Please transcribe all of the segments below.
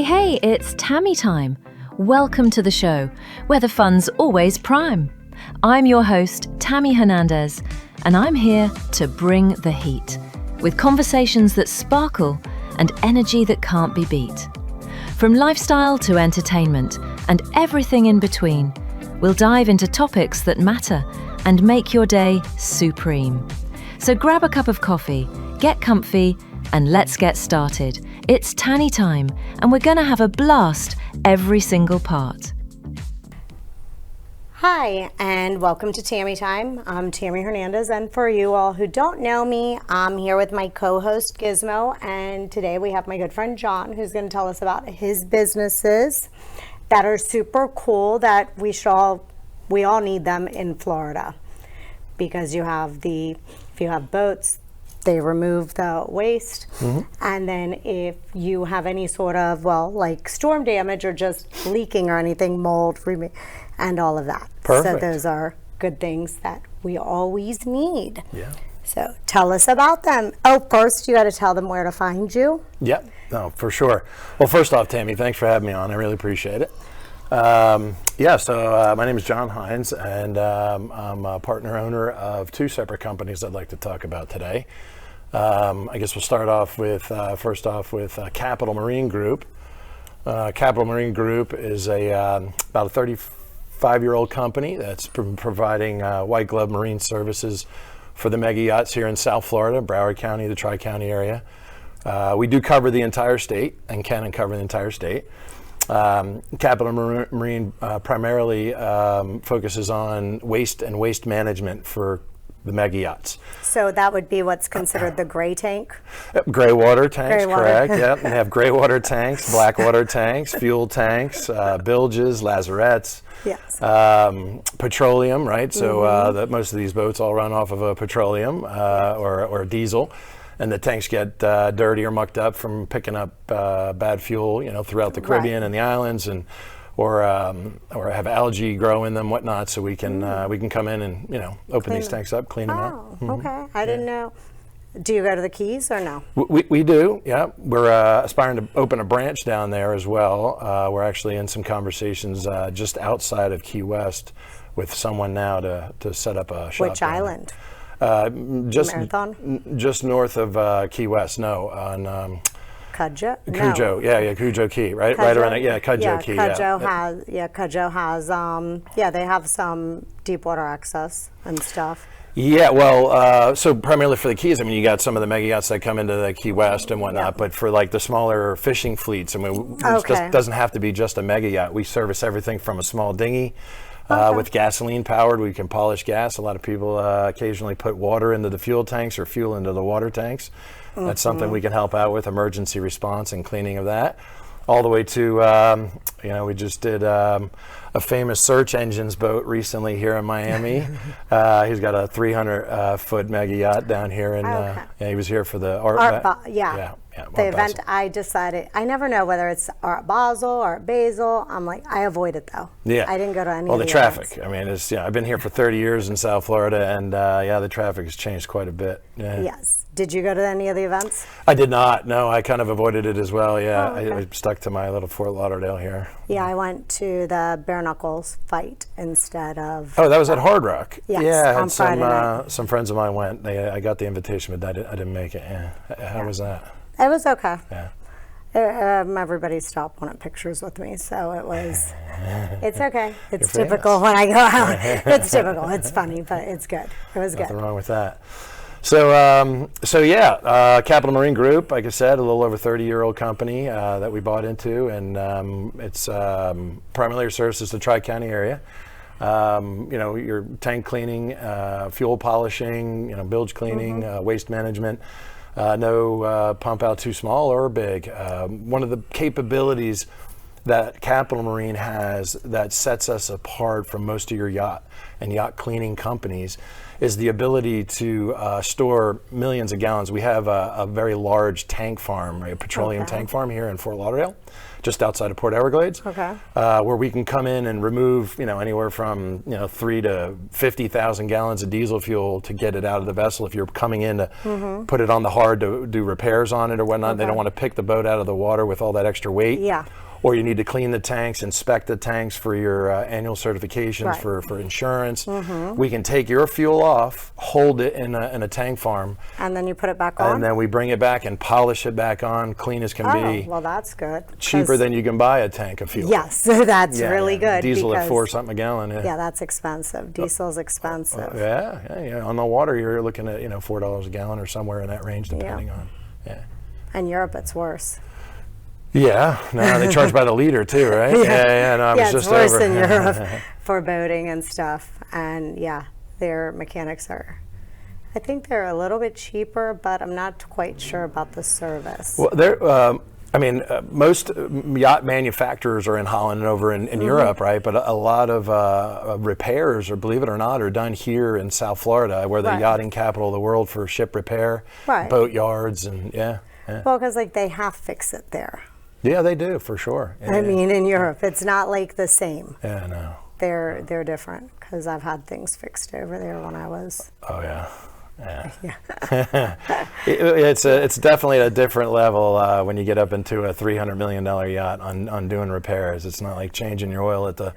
Hey, it's Tammy Time. Welcome to the show, where the fun's always prime. I'm your host, Tammy Hernandez, and I'm here to bring the heat, with conversations that sparkle and energy that can't be beat. From lifestyle to entertainment and everything in between, we'll dive into topics that matter and make your day supreme. So grab a cup of coffee, get comfy, and let's get started. It's Tammy Time, and we're gonna have a blast every single part. Hi, and welcome to Tammy Time. I'm Tammy Hernandez, and for you all who don't know me, I'm here with my co-host Gizmo, and today we have my good friend Jon, who's going to tell us about his businesses that are super cool that we all need them in Florida, because if you have boats, they remove the waste, and then if you have any sort of, like storm damage or just leaking or anything, mold, and all of that. Perfect. So those are good things that we always need. Yeah. So tell us about them. Oh, first you got to tell them where to find you. Yep. No, for sure. Well, first off, Tammy, thanks for having me on. I really appreciate it. So my name is Jon Hines, and I'm a partner owner of two separate companies I'd like to talk about today. I guess we'll start off with, Capital Marine Group. Capital Marine Group is about a 35-year-old company that's providing white glove marine services for the mega yachts here in South Florida, Broward County, the Tri-County area. We do cover the entire state and can cover the entire state. Capital Marine primarily focuses on waste and waste management for the mega yachts. So that would be what's considered the gray tank? Gray water tanks, Gray water. Correct. Yep. They have gray water tanks, black water tanks, fuel tanks, bilges, lazarettes. Yes. Petroleum, right? So most of these boats all run off of a petroleum or diesel. And the tanks get dirty or mucked up from picking up bad fuel, throughout the Caribbean and the islands, and or have algae grow in them, whatnot. So we can come in and open these tanks up, clean them up. Oh, okay. I didn't know. Do you go to the Keys or no? We do. Yeah, we're aspiring to open a branch down there as well. We're actually in some conversations just outside of Key West with someone now to set up a shop. Which island? Marathon? Just north of Key West. No, on Cujo? Cujo. Yeah, Cujo Key, right? Cujo? Right around it. Yeah, Cujo Key. Cujo has, they have some deep water access and stuff. Yeah, well, so primarily for the Keys, you got some of the mega yachts that come into the Key West and whatnot, but for like the smaller fishing fleets, it doesn't have to be just a mega yacht. We service everything from a small dinghy with gasoline powered. We can polish gas. A lot of people occasionally put water into the fuel tanks or fuel into the water tanks. That's something we can help out with, emergency response and cleaning of that. All the way to, we just did a famous search engines boat recently here in Miami. He's got a 300-foot mega yacht down here, and he was here for the Art the event. I decided, I never know whether it's Art Basel or Art Basel. I'm like, I avoid it though. Yeah. I didn't go to any of the traffic. events. I've been here for 30 years in South Florida, and the traffic has changed quite a bit. Yeah. Yes. Did you go to any of the events? I did not. No, I kind of avoided it as well. Yeah, Oh, okay. I stuck to my little Fort Lauderdale here. Yeah, I went to the bare knuckles fight instead of. Oh, that was at Hard Rock. Yes, yeah, I on had Friday night. some friends of mine went. I got the invitation, but I didn't make it. Yeah. How was that? It was okay. Yeah. Everybody stopped wanting pictures with me, so it was. It's okay. It's You're typical famous. when I go out. It's typical. It's funny, but it's good. It was Nothing good. wrong with that. So Capital Marine Group, like I said, a little over 30-year-old company that we bought into, and it's primarily services the Tri-County area. Your tank cleaning, fuel polishing, bilge cleaning, waste management. No pump out too small or big. One of the capabilities that Capital Marine has that sets us apart from most of your yacht and yacht cleaning companies is the ability to store millions of gallons. We have a very large tank farm, a petroleum tank farm here in Fort Lauderdale, just outside of Port Everglades, where we can come in and remove, anywhere from 3 to 50,000 gallons of diesel fuel to get it out of the vessel. If you're coming in to put it on the hard to do repairs on it or whatnot, they don't want to pick the boat out of the water with all that extra weight. Yeah. Or you need to clean the tanks, inspect the tanks for your annual certifications for insurance. We can take your fuel off, hold it in a tank farm. And then you put it back on? And then we bring it back and polish it back on, clean as can be. Well, that's good. Cheaper than you can buy a tank of fuel. Yes, so that's really good. Diesel at $4 a gallon. Yeah, that's expensive. Diesel's expensive. On the water, you're looking at $4 a gallon or somewhere in that range, depending on. In Europe, it's worse. Yeah, no, they charge by the liter too, right? No, I was just over. It's worse in Europe for boating and stuff. And their mechanics I think they're a little bit cheaper, but I'm not quite sure about the service. Well, most yacht manufacturers are in Holland and over in Europe, right? But a lot of repairs, or believe it or not, are done here in South Florida. We're the yachting capital of the world for ship repair, boat yards, and Well, because they have fix it there. Yeah, they do, for sure. I mean, in Europe, it's not the same. Yeah, no. They're different, because I've had things fixed over there when I was. Oh, yeah. It's definitely a different level when you get up into a $300 million yacht on doing repairs. It's not like changing your oil at the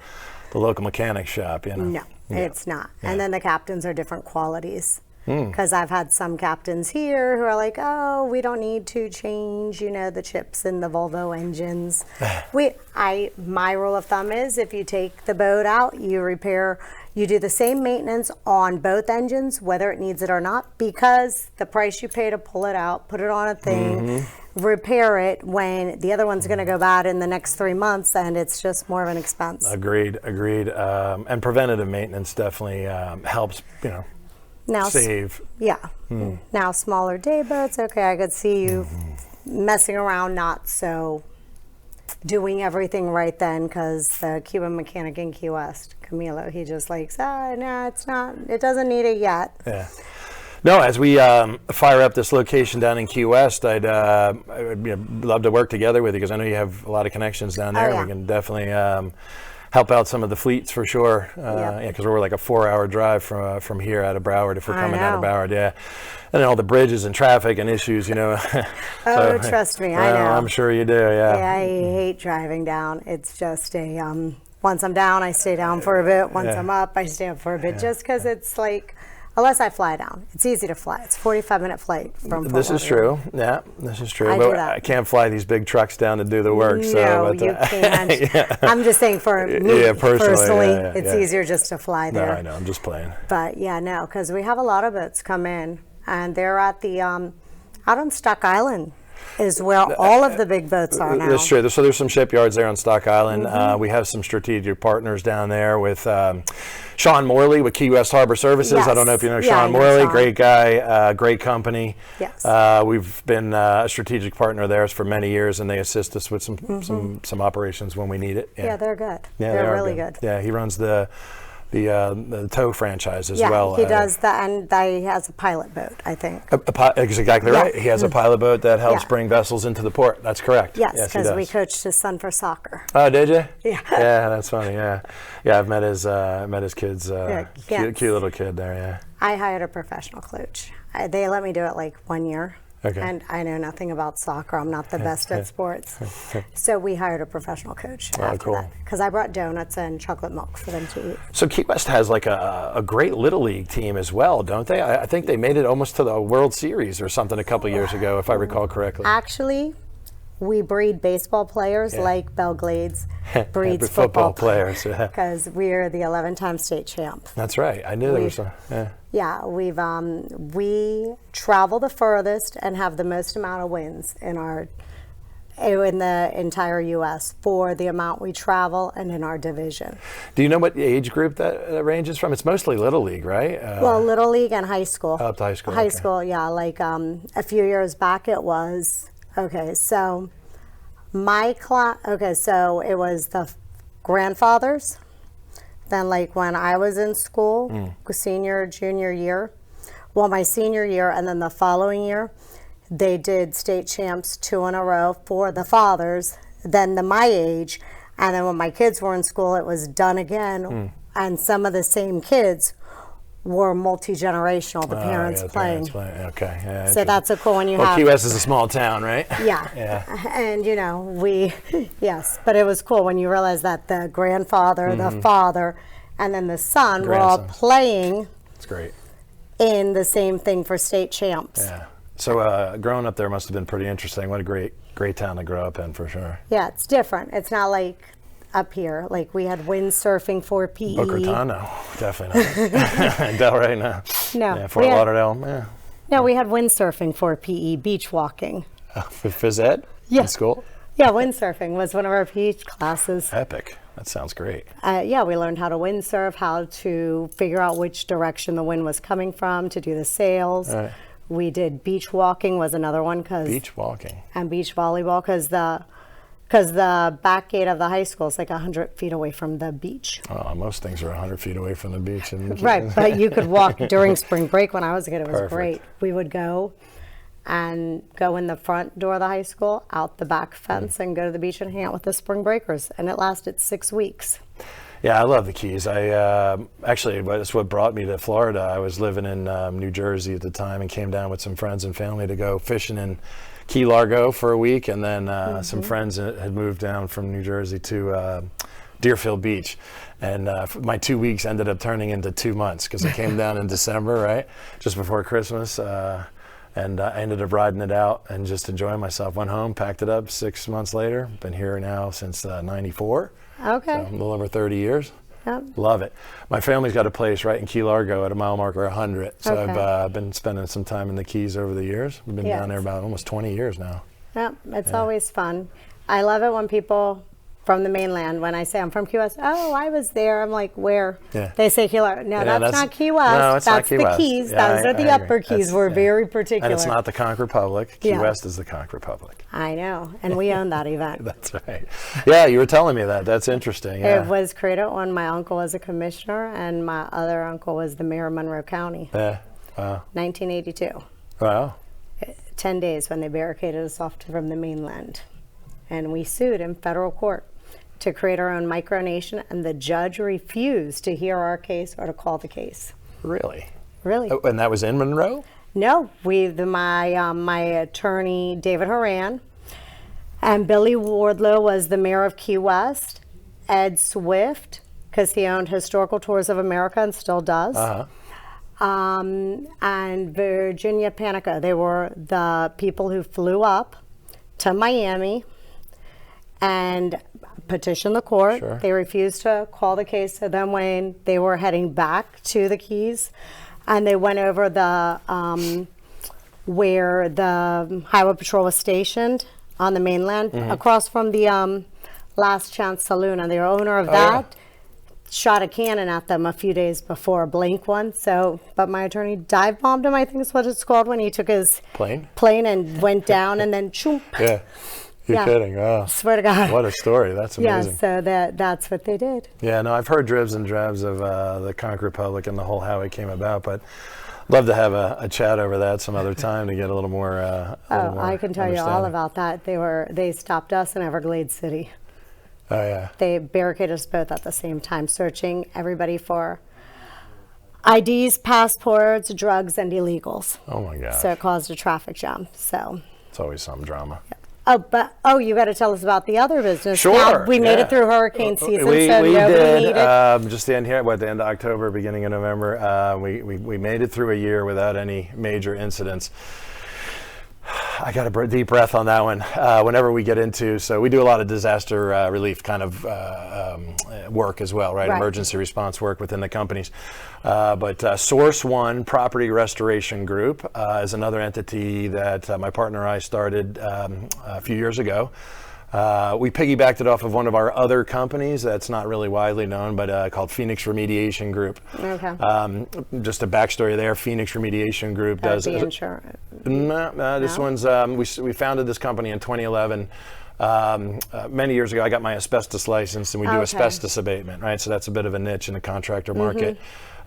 local mechanic shop, No, it's not. And then the captains are different qualities. Because I've had some captains here who are like, oh, we don't need to change, the chips in the Volvo engines. My rule of thumb is if you take the boat out, you do the same maintenance on both engines, whether it needs it or not, because the price you pay to pull it out, put it on a thing, repair it when the other one's going to go bad in the next 3 months, and it's just more of an expense. Agreed. And preventative maintenance definitely helps, Now, save. Now, smaller day boats, I could see you messing around, not so doing everything right then, because the Cuban mechanic in Key West, Camilo, he just no, it's not, it doesn't need it yet. Yeah. No, as we fire up this location down in Key West, I'd love to work together with you, because I know you have a lot of connections down there. We can definitely help out some of the fleets for sure. Because we're like a 4-hour drive from here out of Broward if we're coming out of Broward. And then all the bridges and traffic and issues, Oh, trust me, I know. I'm sure you do. I hate driving down. It's just once I'm down, I stay down for a bit. Once I'm up, I stay up for a bit. Just because it's unless I fly down. It's easy to fly. It's a 45-minute flight from Fort This is true. Yeah, this is true. But I can't fly these big trucks down to do the work. No, you can't. I'm just saying for me personally, it's easier just to fly there. No, I know. I'm just playing. But because we have a lot of boats come in, and they're at the out on Stock Island is where all of the big boats are now. That's true. So there's some shipyards there on Stock Island. We have some strategic partners down there with Sean Morley with Key West Harbor Services. I don't know if you know Sean Morley. Sean. Great guy, great company. Yes. We've been a strategic partner of theirs for many years, and they assist us with some operations when we need it. Yeah, they're good. Yeah, they're really good. Yeah, he runs the tow franchise as well. Yeah, he does that, and he has a pilot boat, I think. Exactly right. He has a pilot boat that helps bring vessels into the port. That's correct. Yes, because we coached his son for soccer. Oh, did you? Yeah. Yeah, that's funny. Yeah, I've met his kids. Cute little kid there. Yeah. I hired a professional coach. They let me do it 1 year. Okay. And I know nothing about soccer. I'm not the best at sports. So we hired a professional coach after that. Because I brought donuts and chocolate milk for them to eat. So Key West has a great Little League team as well, don't they? I think they made it almost to the World Series or something a couple years ago, if I recall correctly. Actually, we breed baseball players like Belglades breeds football players. Because we're the 11-time state champ. That's right. I knew there was a... Yeah, we travel the furthest and have the most amount of wins in the entire U.S. for the amount we travel and in our division. Do you know what age group that ranges from? It's mostly Little League, right? Well, Little League and high school. Up to high school. High school, yeah. A few years back it was. Okay, so Okay, so it was the grandfathers. Then like when I was in school, senior, junior year, well, my senior year and then the following year, they did state champs 2 in a row for the fathers, then my age. And then when my kids were in school, it was done again. And some of the same kids were multi-generational, the parents playing. Okay. Yeah, so that's a cool one you have. Key West is a small town, right? Yeah. And, you know, yes. But it was cool when you realize that the grandfather, the father, and then the son were all playing. That's great. In the same thing for state champs. Yeah. So growing up there must have been pretty interesting. What a great town to grow up in, for sure. Yeah, it's different. It's not like up here. Like we had windsurfing for PE. Boca Raton, no, definitely not. Delray, no. No. Yeah, Fort Lauderdale, yeah. No, we had windsurfing for PE, beach walking. For phys ed in school? Yeah, windsurfing was one of our PE classes. Epic. That sounds great. Yeah, we learned how to windsurf, how to figure out which direction the wind was coming from, to do the sails. Right. We did beach walking was another one. Beach walking. And beach volleyball because the back gate of the high school is like 100 feet away from the beach. Most things are 100 feet away from the beach. Right, but you could walk during spring break when I was a kid. It was great. We would go in the front door of the high school, out the back fence, and go to the beach and hang out with the spring breakers. And it lasted 6 weeks. Yeah, I love the Keys. Actually, that's what brought me to Florida. I was living in New Jersey at the time and came down with some friends and family to go fishing in Key Largo for a week, and then some friends had moved down from New Jersey to Deerfield Beach. And my 2 weeks ended up turning into 2 months because I came down in December, right, just before Christmas. And I ended up riding it out and just enjoying myself. Went home, packed it up 6 months later. Been here now since '94. Okay. So a little over 30 years. Yep. Love it. My family's got a place right in Key Largo at a mile marker 100. So I've been spending some time in the Keys over the years. We've been down there about almost 20 years now. Yep, it's always fun. I love it when people from the mainland, when I say I'm from Key West, oh, I was there. I'm like, where? Yeah. They say Key Largo. No, that's not Key West. No, it's that's not Key West. The Keys. Yeah, Those are the upper Keys. We're very particular. And it's not the Conch Republic. Key West is the Conch Republic. I know. And we own that event. That's right. Yeah, you were telling me that. That's interesting. Yeah. It was created when my uncle was a commissioner and my other uncle was the mayor of Monroe County. Yeah. Wow. 1982. Wow. 10 days when they barricaded us off from the mainland. And we sued in federal court to create our own micronation, and the judge refused to hear our case or to call the case. Really? Really? Oh, and that was in Monroe? No, my attorney David Horan and Billy Wardlow was the mayor of Key West. Ed Swift, because he owned Historical Tours of America and still does. And Virginia Panico. They were the people who flew up to Miami and petitioned the court. Sure. They refused to call the case. So then when they were heading back to the Keys, and they went over the where the Highway Patrol was stationed on the mainland, across from the Last Chance Saloon, and the owner of that shot a cannon at them a few days before, a blank one. So, but my attorney dive bombed him, I think is what it's called, when he took his plane and went down and then choomp. Yeah. You're kidding. Oh. Swear to God. What a story. That's amazing. Yeah, so that's what they did. Yeah, no, I've heard dribs and drabs of the Conch Republic and the whole how it came about, but love to have a chat over that some other time to get a little more I can tell you all about that. They stopped us in Everglades City. Oh, yeah. They barricaded us both at the same time, searching everybody for IDs, passports, drugs, and illegals. Oh, my God. So it caused a traffic jam. So it's always some drama. You got to tell us about the other business. Sure. Now, we made it through hurricane season, we so nobody did. needed. Just the end here, the end of October, beginning of November. We made it through a year without any major incidents. I got a deep breath on that one. Whenever we get into, so we do a lot of disaster relief kind of work as well, right? Emergency response work within the companies. But SourceOne Property Restoration Group is another entity that my partner and I started a few years ago. We piggybacked it off of one of our other companies that's not really widely known, but called Phoenix Remediation Group. Okay. Just a backstory there. Phoenix Remediation Group does the insurance. No, this one's we founded this company in 2011. Many years ago, I got my asbestos license, and we do asbestos abatement, right? So that's a bit of a niche in the contractor market.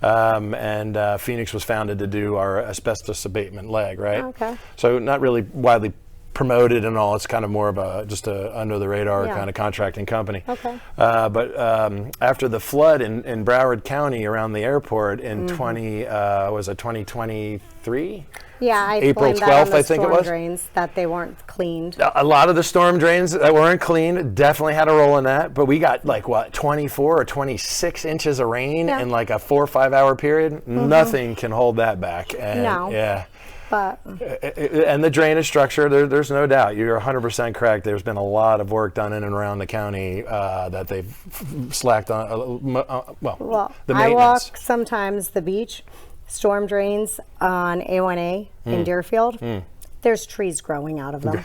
And Phoenix was founded to do our asbestos abatement leg, right? Okay. So not really widely promoted and all. It's kind of more of a under the radar kind of contracting company. Okay. But after the flood in Broward County around the airport in 2023? Yeah, I April blamed that on 12th, the I think it storm was. drains, that they weren't cleaned. A lot of the storm drains that weren't clean definitely had a role in that, but we got 24 or 26 inches of rain in like a 4 or 5 hour period. Nothing can hold that back. And No. Yeah. But And the drainage structure, there's no doubt. You're 100% correct. There's been a lot of work done in and around the county that they've slacked on. The I maintenance. walk sometimes the beach, storm drains on A1A in Deerfield. There's trees growing out of them.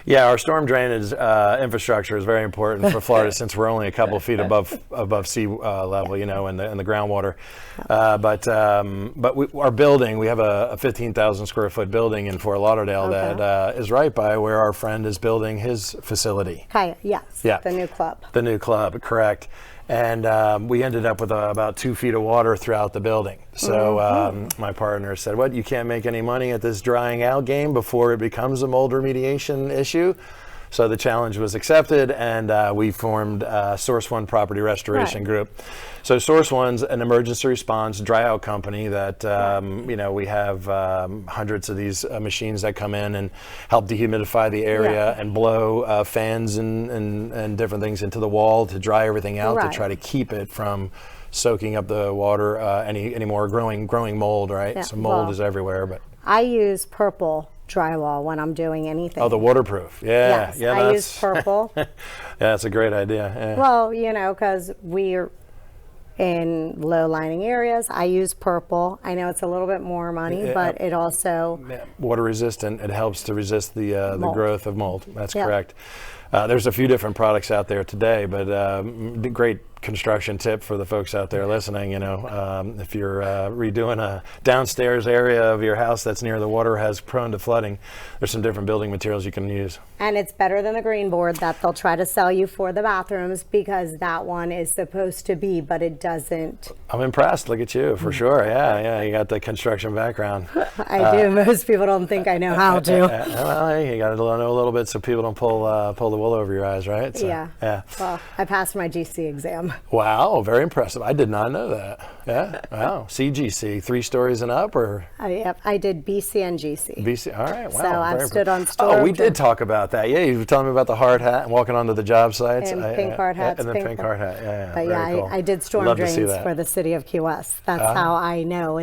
Yeah, our storm drainage infrastructure is very important for Florida since we're only a couple feet above sea level, in the groundwater. But our building, we have a 15,000 square foot building in Fort Lauderdale that is right by where our friend is building his facility. Okay, yes, the new club. The new club, correct. And we ended up with about 2 feet of water throughout the building. So my partner said, "What? You can't make any money at this drying out game before it becomes a mold remediation issue?" So the challenge was accepted, and we formed SourceOne Property Restoration Group. So SourceOne's an emergency response dry out company that we have hundreds of these machines that come in and help dehumidify the area and blow fans and different things into the wall to dry everything out to try to keep it from soaking up the water any more growing mold, right? So mold is everywhere. But I use purple drywall when I'm doing anything. Oh, the waterproof. Yeah. Yes, I use purple. Yeah, that's a great idea. Yeah. Well, because we're in low lining areas, I use purple. I know it's a little bit more money, but it also water resistant. It helps to resist the growth of mold. That's correct. There's a few different products out there today, but great construction tip for the folks out there listening. If you're redoing a downstairs area of your house that's near the water, has prone to flooding, there's some different building materials you can use. And it's better than the green board that they'll try to sell you for the bathrooms, because that one is supposed to be, but it doesn't. I'm impressed. Look at you, for sure. Yeah, you got the construction background. I do. Most people don't think I know how to. Well, you got to know a little bit so people don't pull the wool over your eyes, right? So, yeah. Well, I passed my GC exam. Wow, very impressive. I did not know that. Yeah. Wow. CGC, 3 stories and up, or? Yep, I did BC and GC. BC. All right. Wow. So I've stood on storm. Oh, we did talk about that. Yeah, you were telling me about the hard hat and walking onto the job sites. And pink hard hats. And the pink hard hat. Yeah. But cool. I did storm drains for the city of Key West. That's how I know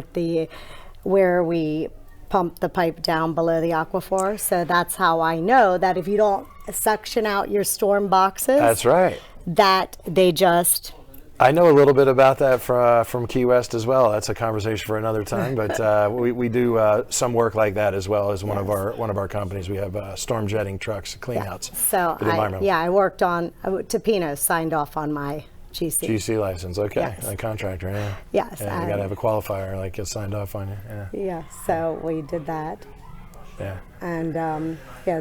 where we pump the pipe down below the aquifer. So that's how I know that if you don't suction out your storm boxes. That's right. That they just. I know a little bit about that from Key West as well. That's a conversation for another time. But we do some work like that as well as one of our companies. We have storm jetting trucks, cleanouts. So I worked on Topino signed off on my GC. GC license, okay. A contractor, yeah. Yes. Yeah, you got to have a qualifier, like get signed off on you. Yeah. Yeah. So we did that. Yeah. And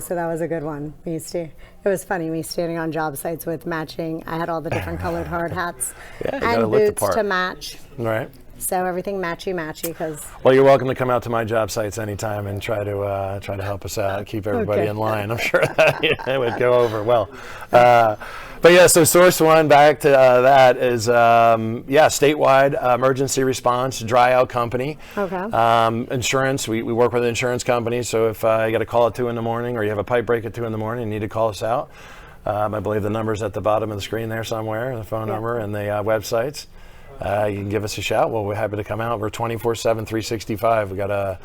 so that was a good one. It was funny, me standing on job sites with matching. I had all the different colored hard hats and boots to match. Right. So everything matchy because. Well, you're welcome to come out to my job sites anytime and try to help us out, keep everybody in line. I'm sure that it would go over well. But yeah, so SourceOne, back to that, is statewide emergency response dry out company. Okay. Insurance, we work with insurance companies. So if you got a call at 2 in the morning, or you have a pipe break at 2 in the morning, and you need to call us out. I believe the number's at the bottom of the screen there somewhere, the phone number and the websites. You can give us a shout. Well, we're happy to come out. We're 24/7, 365. We got a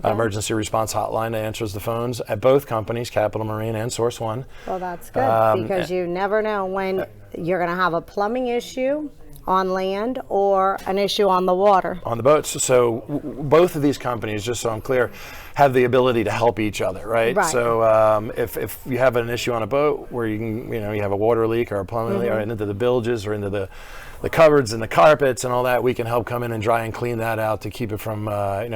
emergency response hotline that answers the phones at both companies, Capital Marine and SourceOne. Well, that's good because you never know when you're going to have a plumbing issue on land or an issue on the water? On the boats. So both of these companies, just so I'm clear, have the ability to help each other, right? Right. So if you have an issue on a boat where you have a water leak or a plumbing leak or into the bilges or into the cupboards and the carpets and all that, we can help come in and dry and clean that out to keep it from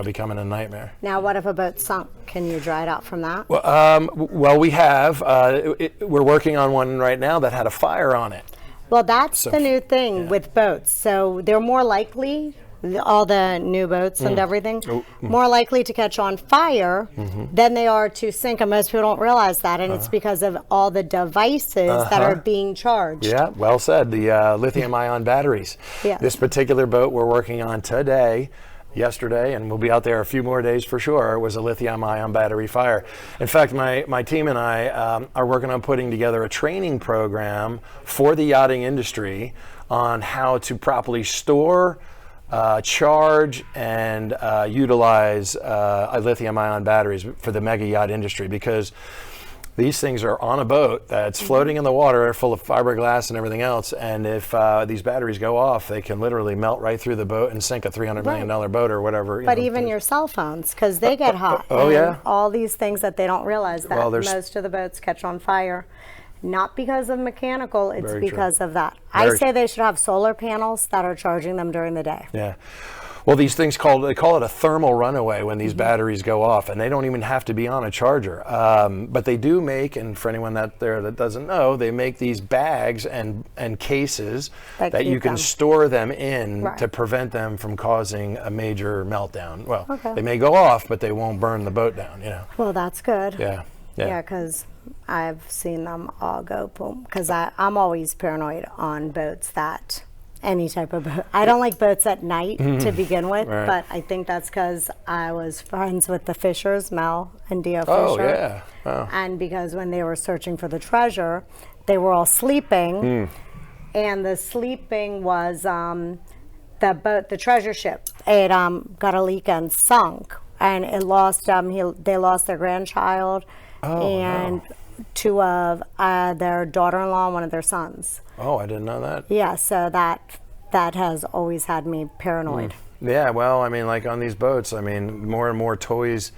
becoming a nightmare. Now, what if a boat sunk? Can you dry it out from that? Well, we have. We're working on one right now that had a fire on it. Well, that's the new thing with boats. So they're more likely, all the new boats and everything, more likely to catch on fire than they are to sink. And most people don't realize that. And it's because of all the devices that are being charged. Yeah, well said. The lithium-ion batteries. Yeah. This particular boat we're working on today, yesterday, and we'll be out there a few more days for sure, was a lithium-ion battery fire. In fact, my team and I are working on putting together a training program for the yachting industry on how to properly store, charge, and utilize lithium-ion batteries for the mega yacht industry, because these things are on a boat that's floating in the water, full of fiberglass and everything else. And if these batteries go off, they can literally melt right through the boat and sink a $300 million boat or whatever. But even your cell phones, because they get hot. Yeah. All these things that they don't realize that most of the boats catch on fire. Not because of mechanical, it's because of that. I say they should have solar panels that are charging them during the day. Yeah. Well, these things they call it a thermal runaway when these batteries go off, and they don't even have to be on a charger. But they do make, and for anyone that doesn't know, they make these bags and cases that you can store them in to prevent them from causing a major meltdown. Well, they may go off, but they won't burn the boat down. Well, that's good. Yeah. Yeah, because I've seen them all go boom. Because I'm always paranoid on boats that. Any type of boat. I don't like boats at night to begin with, but I think that's because I was friends with the Fishers, Mel and Dio Fisher. Oh, yeah. Oh. And because when they were searching for the treasure, they were all sleeping. And the sleeping was the boat, the treasure ship. It got a leak and sunk. And it lost, they lost their grandchild and two of their daughter-in-law and one of their sons. Oh, I didn't know that. Yeah, so that has always had me paranoid. Yeah, well, I mean, like on these boats, I mean, more and more toys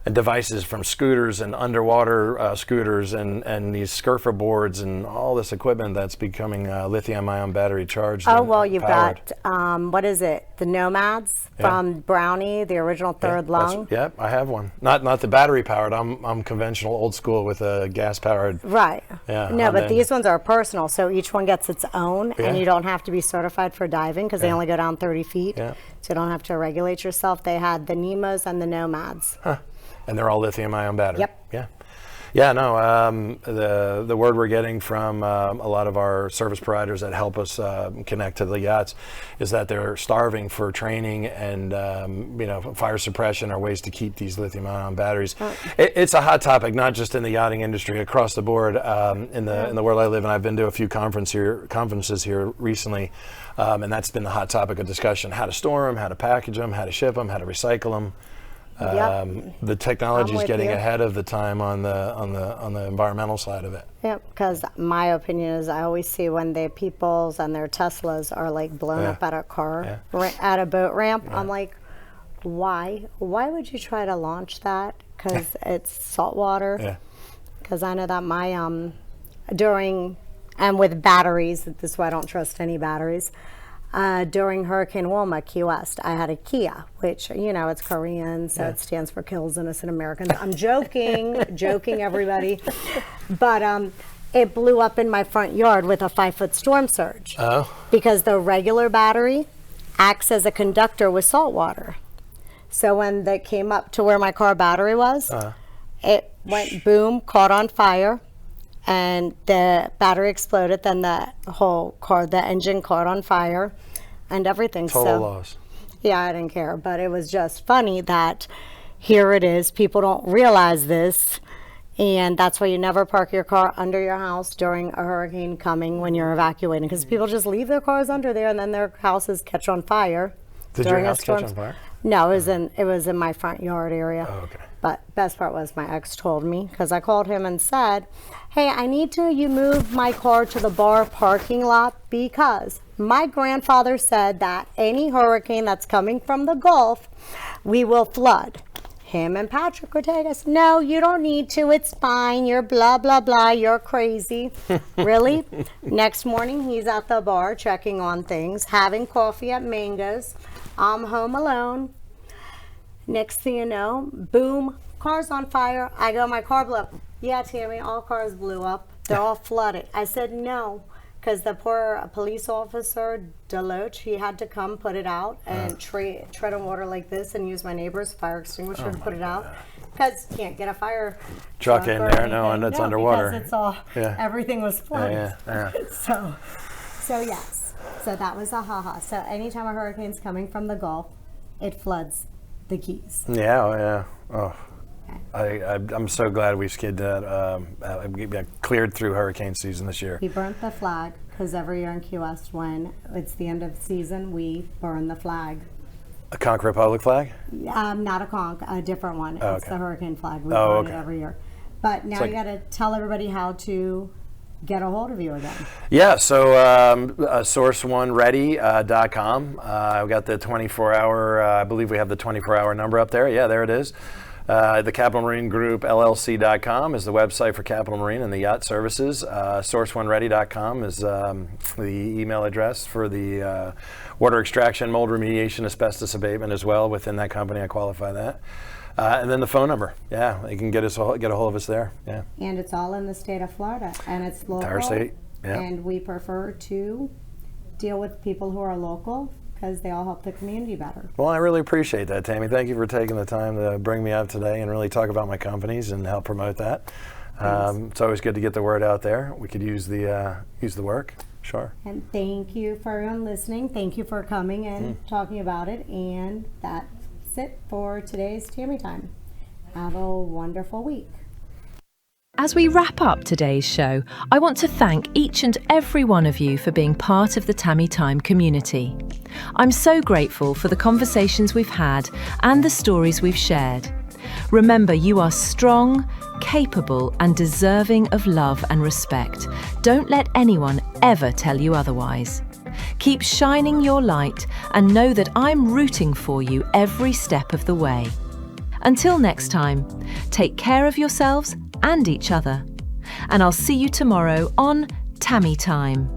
and devices from scooters and underwater scooters and these surfer boards and all this equipment that's becoming lithium-ion battery charged. Oh, well, you've powered. got, what is it? The Nomads from Brownie, the original Third Lung. Yep, I have one. Not the battery powered. I'm conventional, old school with a gas powered. Right. Yeah. No, but these ones are personal, so each one gets its own, and you don't have to be certified for diving because they only go down 30 feet. Yeah. So you don't have to regulate yourself. They had the Nemos and the Nomads. Huh. And they're all lithium-ion battery. Yep. Yeah. Yeah, no, the word we're getting from a lot of our service providers that help us connect to the yachts is that they're starving for training and fire suppression or ways to keep these lithium-ion batteries. It's a hot topic, not just in the yachting industry, across the board in the world I live in. I've been to a few conferences here recently, and that's been the hot topic of discussion: how to store them, how to package them, how to ship them, how to recycle them. The technology is getting ahead of the time on the environmental side of it. Yeah, because my opinion is I always see when the peoples and their Teslas are like blown up at a car, at a boat ramp. I'm like, why? Why would you try to launch that? Because it's salt water. Yeah. Because I know that my and with batteries, this is why I don't trust any batteries. During Hurricane Wilma, Key West, I had a Kia, which, it's Korean, so it stands for Kills Innocent Americans. I'm joking, everybody. But it blew up in my front yard with a 5-foot storm surge. Oh. Because the regular battery acts as a conductor with salt water. So when they came up to where my car battery was, it went boom, caught on fire. And the battery exploded, then the whole car, the engine caught on fire and everything. Total loss. Yeah, I didn't care. But it was just funny that here it is. People don't realize this. And that's why you never park your car under your house during a hurricane coming when you're evacuating. Because people just leave their cars under there and then their houses catch on fire. Did your house catch on fire? No, it was in my front yard area. Oh, okay. But best part was my ex told me, because I called him and said, hey, I need you move my car to the bar parking lot because My grandfather said that any hurricane that's coming from the Gulf, we will flood. Him and Patrick would take us, no, you don't need to, it's fine, you're blah, blah, blah, you're crazy. Really? Next morning, he's at the bar checking on things, having coffee at Mango's. I'm home alone. Next thing you know, boom, car's on fire. I go, my car blew up. Yeah, Tammy, all cars blew up. They're all flooded. I said, no. Because the poor police officer, Deloach, he had to come put it out and tread on water like this and use my neighbor's fire extinguisher to put it out. Because you can't get a fire truck in there, no, and it's underwater. Because it's all, everything was flooded. Yeah. So yes. So that was a haha. So anytime a hurricane's coming from the Gulf, it floods the Keys. Yeah. Oh. I'm so glad we skid that, cleared through hurricane season this year. We burnt the flag because every year in Key West, when it's the end of the season, we burn the flag. A Conch Republic flag? Not a conch, a different one. Oh, it's okay. the hurricane flag. We burn it every year. But now like, you got to tell everybody how to get a hold of you again. Yeah, so SourceOneReady.com. I've got the 24-hour, I believe we have the 24-hour number up there. Yeah, there it is. The Capital Marine Group LLC.com is the website for Capital Marine and the yacht services. SourceOneReady.com is the email address for the water extraction, mold remediation, asbestos abatement as well. Within that company, I qualify that. And then the phone number. Yeah, you can get a hold of us there. Yeah. And it's all in the state of Florida, and it's local. Entire state. Yeah. And we prefer to deal with people who are local, because they all help the community better. Well, I really appreciate that, Tammy. Thank you for taking the time to bring me up today and really talk about my companies and help promote that. It's always good to get the word out there. We could use the work. Sure. And thank you for everyone listening. Thank you for coming and talking about it. And that's it for today's Tammy Time. Have a wonderful week. As we wrap up today's show, I want to thank each and every one of you for being part of the Tammy Time community. I'm so grateful for the conversations we've had and the stories we've shared. Remember, you are strong, capable, and deserving of love and respect. Don't let anyone ever tell you otherwise. Keep shining your light and know that I'm rooting for you every step of the way. Until next time, take care of yourselves and each other. And I'll see you tomorrow on Tammy Time.